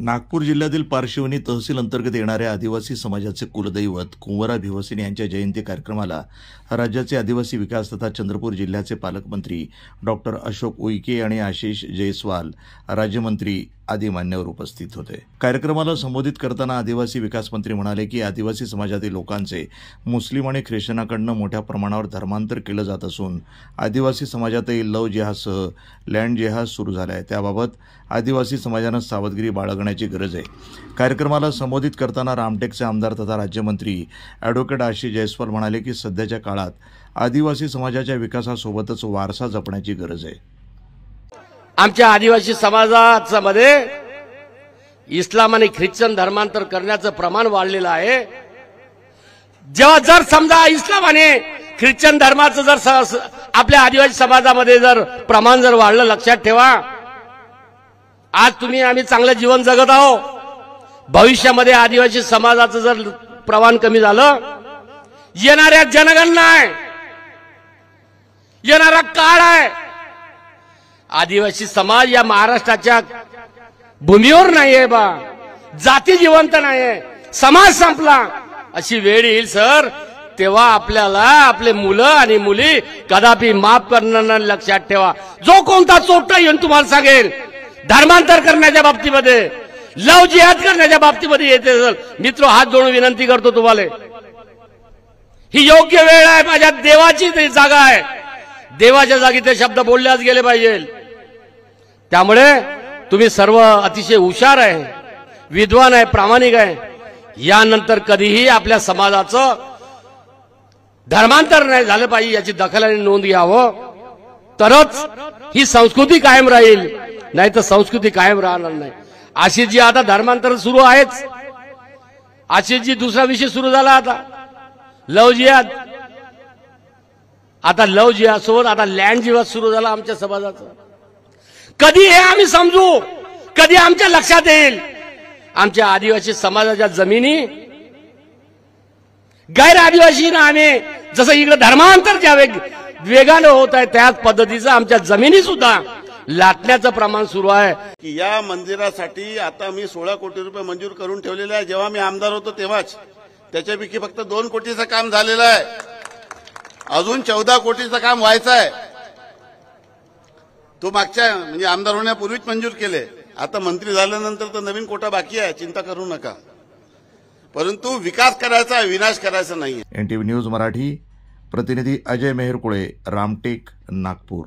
नागपूर जिल्ह्यातील पारशिवनी तहसील अंतर्गत येणाऱ्या आदिवासी समाजाचे कुलदैवत कुंवरा भिवसेन यांच्या जयंती कार्यक्रमाला राज्याचे आदिवासी विकास तथा चंद्रपूर जिल्ह्याचे पालकमंत्री डॉक्टर अशोक उईके आणि आशिष जयस्वाल राज्यमंत्री आदी मान्यवर उपस्थित होते। कार्यक्रमाला संबोधित करताना आदिवासी विकास मंत्री म्हणाले की आदिवासी समाजातील लोकांचे मुस्लिम आणि ख्रिश्चनाकडून मोठ्या प्रमाणावर धर्मांतर केले जात असून आदिवासी समाजातही लव्ह जिहादसह लँड जिहाद सुरू झाला आहे, त्याबाबत आदिवासी समाजाने सावधगिरी बाळगण्याची गरज आहे। कार्यक्रमाला संबोधित करताना रामटेकचे आमदार तथा राज्यमंत्री ॲडव्होकेट आशिष जयस्वाल म्हणाले की सध्याच्या काळात आदिवासी समाजाच्या विकासासोबतच वारसा जपण्याची गरज आहे। आमच्या आदिवासी समाजामध्ये इस्लाम आणि ख्रिश्चन धर्मांतर करण्याचं प्रमाण वाढलेलं आहे। जेव्हा जर समजा इस्लाम आणि ख्रिश्चन धर्माचं जर आपल्या आदिवासी समाजामध्ये जर प्रमाण जर वाढलं, लक्षात ठेवा, आज तुम्ही आम्ही चांगलं जीवन जगत आहोत, भविष्यामध्ये आदिवासी समाजाचं जर प्रमाण कमी झालं, येणाऱ्या जनगणना आहे, येणारा काळ आहे, आदिवासी समाज या महाराष्ट्राच्या भूमीवर नाहीये बा, जाती जिवंत नाहीये, समाज संपला अशी वेळ येईल सर, तेव्हा आपल्याला आपले मुलं आणि मुली कदापि माफ करणार, लक्षात ठेवा। जो कोणता चोट्टा येऊन तुम्हाला सांगेल धर्मांतर करण्याच्या बाबतीमध्ये, लव जिहाद करण्याच्या बाबतीमध्ये येते सर, मित्र हात जोडून विनंती करतो तुम्हाला, ही योग्य वेळ आहे, माझ्या देवाची जागा आहे, देवाच्या जागी ते शब्द बोलल्याच गेले पाहिजे। त्यामुळे तुम्ही सर्व अतिशय हुशार आहे, विद्वान आहे, प्रामाणिक आहे, यानंतर कधीही आपल्या समाजाचं धर्मांतर नाही झालं पाहिजे याची दखल आणि नोंद घ्यावं, तरच ही संस्कृती कायम राहील, नाही तर संस्कृती कायम राहणार नाही। आशिषजी आता धर्मांतर सुरू आहेच, आशिषजी दुसरा विषय सुरू झाला आता लव जिहाद, आता लव जिहाद सोबत आता लँड जिहाद सुरू झाला आमच्या समाजाचं। कधी हे आम्ही समजू, कधी आमच्या लक्षात येईल आमच्या आदिवासी समाजाच्या जमिनी गैर आदिवासींना आम्ही जसं इकडे धर्मांतर ज्या वेगाने होत आहे त्याच पद्धतीचं आमच्या जमिनी सुद्धा लाटण्याचं प्रमाण सुरू आहे। की या मंदिरासाठी आता मी 16 कोटी रुपये मंजूर करून ठेवलेले आहे, जेव्हा मी आमदार होतो तेव्हाच, त्याच्यापैकी फक्त 2 कोटीचं काम झालेलं आहे, अजून 14 कोटीचं काम व्हायचं आहे। तो मागच्या म्हणजे आमदार होण्यापूर्वीच मंजूर केले, आता मंत्री झाल्यानंतर तर नवीन कोटा बाकी आहे, चिंता करू नका, परंतु विकास करायचा, विनाश करायचा नाही। NTV न्यूज मराठी प्रतिनिधी अजय मेहरकुळे, रामटेक, नागपूर।